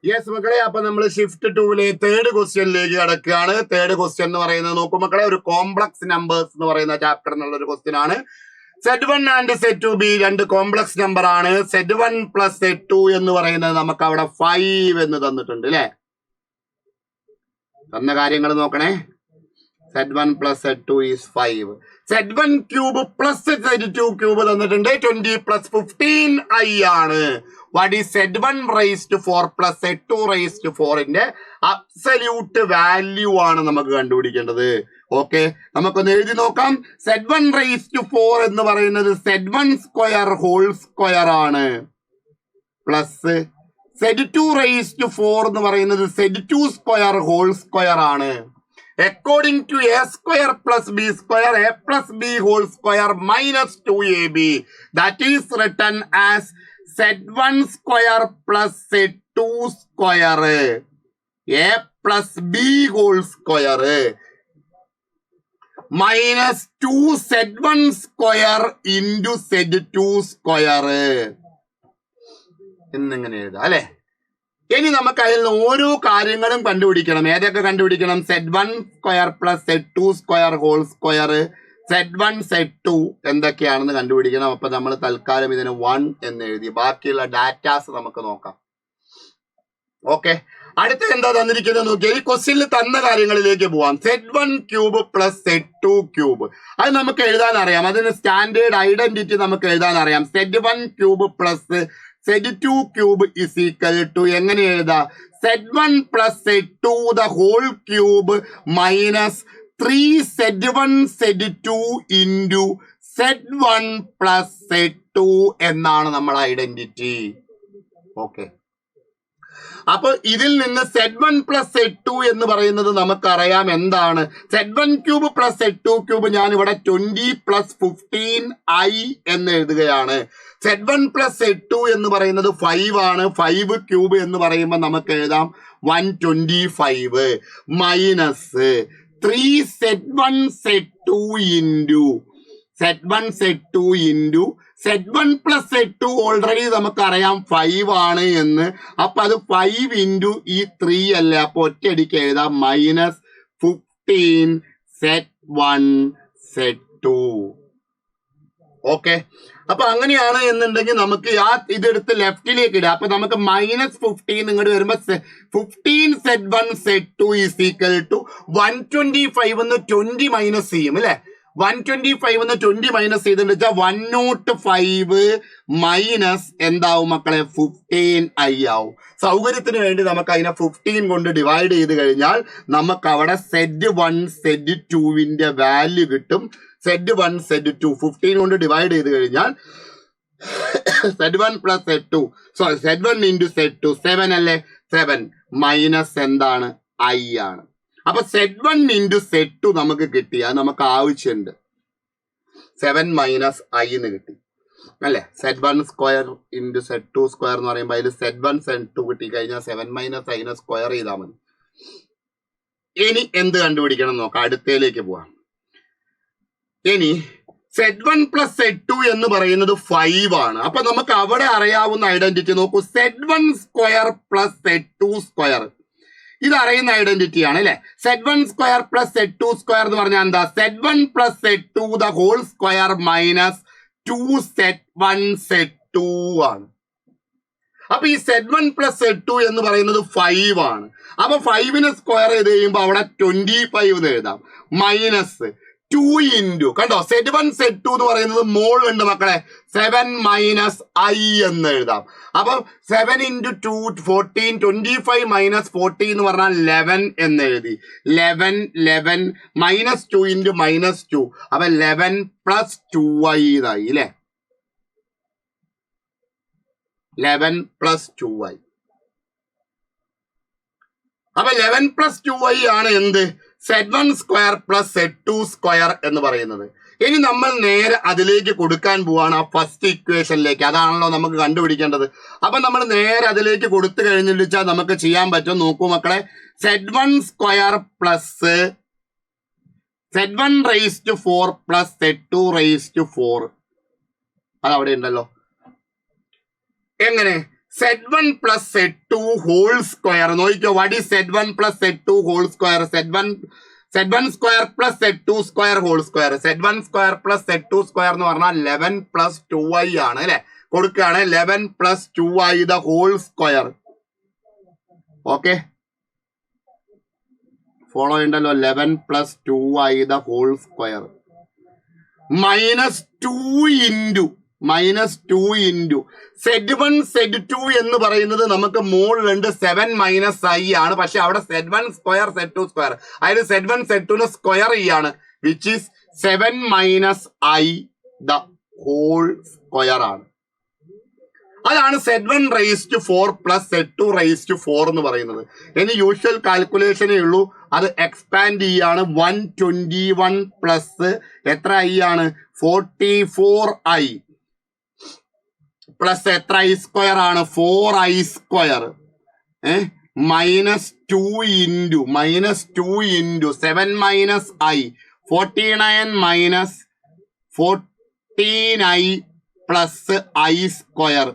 Yes മക്കളെ, അപ്പൊ നമ്മൾ ഷിഫ്റ്റ് 2-ലെ തേർഡ് ക്വസ്റ്റ്യനിലേക്ക് കടക്കുകയാണ്. തേർഡ് ക്വസ്റ്റ്യൻ എന്ന് പറയുന്നത് നോക്കൂ മക്കളെ, ഒരു കോംപ്ലക്സ് നമ്പേഴ്സ് എന്ന് പറയുന്ന ചാപ്റ്റർ എന്നുള്ള ഒരു ക്വസ്റ്റ്യൻ ആണ്. Z1 ആൻഡ് Z2b രണ്ട് കോംപ്ലക്സ് നമ്പർ ആണ്. Z1 പ്ലസ് Z2 എന്ന് പറയുന്നത് നമുക്ക് അവിടെ 5 എന്ന് തന്നിട്ടുണ്ട് അല്ലെ. തന്ന കാര്യങ്ങൾ നോക്കണേ. Z1 plus Z2 is 5. Z1 cube plus Z2 cube തന്നിട്ടുണ്ട് 20 പ്ലസ് 15i ആണ്. What is Z1 raise to 4 plus Z2 raise to 4ന്റെ അബ്സല്യൂട്ട് വാല്യൂ ആണ് നമുക്ക് കണ്ടുപിടിക്കേണ്ടത്. ഓക്കെ, നമുക്കൊന്ന് എഴുതി നോക്കാം. Z1 റൈസ് ടു 4 എന്ന് പറയുന്നത് Z1 സ്ക്വയർ ഹോൾ സ്ക്വയർ ആണ്. പ്ലസ് Z2 റൈസ് ടു 4 എന്ന് പറയുന്നത് Z2 സ്ക്വയർ ഹോൾ സ്ക്വയർ ആണ്. According to a square plus b square, a plus b whole square minus 2ab. That is written as Z1 square plus Z2 square. A plus b whole square minus 2Z1 square into Z2 square. എന്നിങ്ങനെ എഴുതാം അല്ലെ. ഇനി നമുക്ക് അതിൽ നിന്ന് ഓരോ കാര്യങ്ങളും കണ്ടുപിടിക്കണം. ഏതൊക്കെ കണ്ടുപിടിക്കണം? Z1 square plus Z2 square whole square, Z1 Z2 എന്തൊക്കെയാണെന്ന് കണ്ടുപിടിക്കണം. അപ്പൊ നമ്മൾ തൽക്കാലം ഇതിന് 1 എന്ന് എഴുതി. ബാക്കിയുള്ള ഡാറ്റാസ് നമുക്ക് നോക്കാം. ഓക്കെ, അടുത്ത എന്താ തന്നിരിക്കുന്നത് നോക്കിയാൽ ഈ ക്വസ്റ്റ്യനിൽ തന്ന കാര്യങ്ങളിലേക്ക് പോവാം. Z1 cube plus Z2 cube അത് നമുക്ക് എഴുതാൻ അറിയാം. അതിന് സ്റ്റാൻഡേർഡ് ഐഡന്റിറ്റി നമുക്ക് എഴുതാൻ അറിയാം. Z1 cube plus Z2 cube is equal to എങ്ങനെ എഴുതാം? Z1 plus Z2 the whole cube minus 3Z1 Z2 into Z1 plus Z2 എന്നാണ് നമ്മുടെ ഐഡന്റിറ്റി. ഓക്കെ, അപ്പൊ ഇതിൽ നിന്ന് Z1 പ്ലസ് Z2 എന്ന് പറയുന്നത് നമുക്കറിയാം എന്താണ്. Z1 cube plus Z2 cube ഞാൻ ഇവിടെ 20 പ്ലസ് 15i എന്ന് എഴുതുകയാണ്. Z1 പ്ലസ് Z2 എന്ന് പറയുന്നത് 5 ആണ്. 5 ക്യൂബ് എന്ന് പറയുമ്പോൾ നമുക്ക് എഴുതാം 125 minus 3Z1 Z2 into Z1 Z2 into Z1 plus Z2 already നമുക്കറിയാം 5 ആണ് എന്ന്. അപ്പൊ അത് 5 ഇൻറ്റു ഈ 3 അല്ലേ, അപ്പൊ ഒറ്റയടിക്ക് എഴുതാം മൈനസ് 15 Z1 Z2. ഓക്കെ, അപ്പൊ അങ്ങനെയാണ് എന്നുണ്ടെങ്കിൽ നമുക്ക് ഇതെടുത്ത് ലെഫ്റ്റിലേക്ക് ഇടാം. അപ്പൊ നമുക്ക് മൈനസ് 15 ഇങ്ങോട്ട് വരുമ്പോ 15 Z1 Z2 is equal to 125 എന്ന് 20 മൈനസ് ചെയ്യും അല്ലെ. 125 എന്ന് 20 മൈനസ് ചെയ്തെന്ന് വെച്ചാൽ 105 മൈനസ് എന്താവും മക്കളെ? 15i ആവും. സൗകര്യത്തിന് വേണ്ടി നമുക്ക് അതിനെ 15 കൊണ്ട് ഡിവൈഡ് ചെയ്ത് കഴിഞ്ഞാൽ നമുക്ക് അവിടെ Z1 Z2 വാല്യൂ കിട്ടും. Z1 Z2 15 കൊണ്ട് ഡിവൈഡ് ചെയ്ത് കഴിഞ്ഞാൽ Z1 plus Z2 sorry Z1 into Z2 7 അല്ലേ. 7 മൈനസ് എന്താണ്? i ആണ്. അപ്പൊ Z1 ഇൻറ്റു Z2 നമുക്ക് കിട്ടി. അത് നമുക്ക് ആവശ്യമുണ്ട്. 7 മൈനസ് i എന്ന് കിട്ടി അല്ലെ. Z1 square into Z2 square എന്ന് പറയുമ്പോൾ അതിൽ Z1 Z2 കിട്ടി കഴിഞ്ഞാൽ 7 മൈനസ് i സ്ക്വയർ ചെയ്താൽ മതി. ഇനി എന്ത് കണ്ടുപിടിക്കണം നോക്കാം. അടുത്തയിലേക്ക് പോവാം. ഇനി Z1 പ്ലസ് Z2 എന്ന് പറയുന്നത് 5 ആണ്. അപ്പൊ നമുക്ക് അവിടെ അറിയാവുന്ന ഐഡന്റിറ്റി നോക്കൂ. Z1 square plus Z2 square ഇത് അറിയുന്ന ഐഡന്റിറ്റി ആണ് അല്ലെ. Z1 square plus Z2 square എന്ന് പറഞ്ഞാൽ എന്താ? Z1 plus Z2 the whole square minus 2Z1 Z2 ആണ്. അപ്പൊ ഈ Z1 പ്ലസ് Z2 എന്ന് പറയുന്നത് 5 ആണ്. അപ്പൊ 5നെ സ്ക്വയർ ചെയ്ത് കഴിയുമ്പോൾ അവിടെ 25 എന്ന് എഴുതാം മൈനസ് 2 ഇൻറ്റു കണ്ടോ Z1 Z2 എന്ന് പറയുന്നത് മോൾ ഉണ്ട് മക്കളെ. 7 മൈനസ് i എന്ന് എഴുതാം. അപ്പൊ 7 ഇൻറ്റു 2 14 25 മൈനസ് 40 എന്ന് പറഞ്ഞാൽ 11 എന്ന് എഴുതി. 11 മൈനസ് 2 ഇൻറ്റു മൈനസ് 2 അപ്പൊ 11 പ്ലസ് 2i ഇതായി അല്ലെ. 11 പ്ലസ് 2i അപ്പൊ 11 പ്ലസ് 2i ആണ് എന്ത്? Z1 square plus Z2 square എന്ന് പറയുന്നത്. ഇനി നമ്മൾ നേരെ അതിലേക്ക് കൊടുക്കാൻ പോവാണ്, ആ ഫസ്റ്റ് ഇക്വേഷനിലേക്ക്. അതാണല്ലോ നമുക്ക് കണ്ടുപിടിക്കേണ്ടത്. അപ്പൊ നമ്മൾ നേരെ അതിലേക്ക് കൊടുത്തു കഴിഞ്ഞിട്ട് വെച്ചാൽ നമുക്ക് ചെയ്യാൻ പറ്റും. നോക്കൂ മക്കളെ, Z1 square plus Z1 raise to 4 plus Z2 raise to 4 അതവിടെ ഉണ്ടല്ലോ. എങ്ങനെ? Z1 plus Z2 whole square. നോക്കിക്കോ, what is Z1 plus Z2 whole square? Z1 square plus Z2 square whole square. Z1 square plus Z2 square എന്ന് പറഞ്ഞാൽ 11 plus 2i ആണ് അല്ലെ, കൊടുക്കുകയാണ് 11 plus 2i the whole square. Okay, follow ഉണ്ടല്ലോ, 11 plus 2i the whole square minus 2 into Z1 Z2 എന്ന് പറയുന്നത് നമുക്ക് മുകളിലുണ്ട് 7 minus i ആണ്, പക്ഷെ അവിടെ Z1 square Z2 square, അതായത് Z1 Z2 ന് സ്ക്വയർ ആണ്, which is 7 minus i the whole square ആണ്. അതാണ് Z1 raised to 4 plus Z2 raised to 4 എന്ന് പറയുന്നത്. ഇനി യൂഷ്വൽ കാൽക്കുലേഷനേ ഉള്ളൂ, അത് എക്സ്പാൻഡ് ചെയ്യാണ്. 121 പ്ലസ് എത്ര i ആണ്, 44i പ്ലസ് എത്ര i സ്ക്വയർ ആണ്, 4i square -2 into 7 minus i 49 minus 14i plus i square.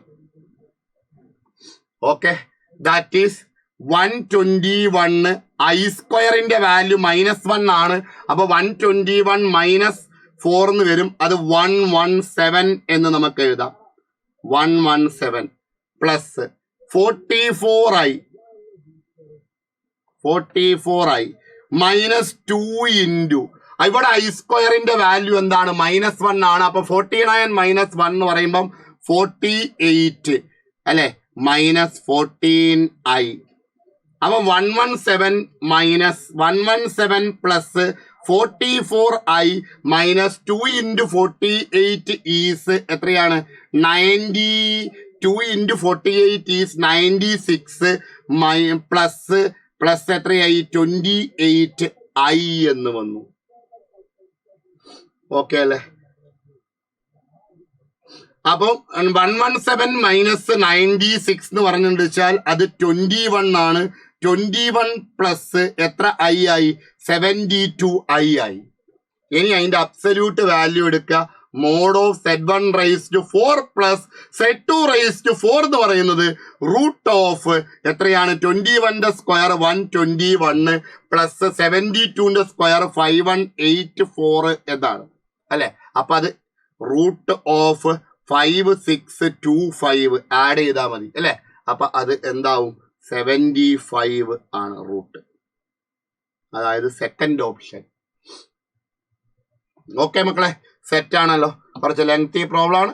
Okay, that is 121. i സ്ക്വയറിന്റെ വാല്യൂ -1 ആണ്, അപ്പൊ 121 മൈനസ് 4 എന്ന് വരും, അത് 117 എന്ന് നമുക്ക് എഴുതാം. 117 പ്ലസ് 44i മൈനസ് 2 ഇൻറ്റു, ഇവിടെ i സ്ക്വയറിന്റെ വാല്യൂ എന്താണ്, -1 ആണ്, അപ്പൊ 49 മൈനസ് 1 എന്ന് പറയുമ്പം 48 അല്ലെ, -14i. അപ്പൊ 117 plus 44i minus 2 into 48 is എത്രയാണ്, 92 ഇൻറ്റു 48 ഈസ് 96 പ്ലസ് എത്രയായി, 28i എന്ന് വന്നു. ഓക്കെ അല്ലേ, അപ്പം 117 മൈനസ് 96 എന്ന് പറഞ്ഞിട്ട് വെച്ചാൽ അത് 21 ആണ്. 21 പ്ലസ് എത്ര i ആയി, 72i ആയി. ഇനി അതിന്റെ അബ്സല്യൂട്ട് വാല്യൂ എടുക്കുക. Mod of Z1 raise to 4 plus Z2 raise to 4 എന്ന് പറയുന്നത് റൂട്ട് ഓഫ് എത്രയാണ്, 21ന്റെ സ്ക്വയർ 121 പ്ലസ് 72ന്റെ സ്ക്വയർ 5184 എന്നാണ് അല്ലെ. അപ്പൊ അത് റൂട്ട് ഓഫ് 5625 ആഡ് ചെയ്താൽ മതി അല്ലെ. അപ്പൊ അത് എന്താവും, 75 ആണ് റൂട്ട്, അതായത് സെക്കൻഡ് ഓപ്ഷൻ. ഓക്കെ മക്കളെ, സെറ്റ് ആണല്ലോ, കുറച്ച് ലെങ്തി പ്രോബ്ലം ആണ്.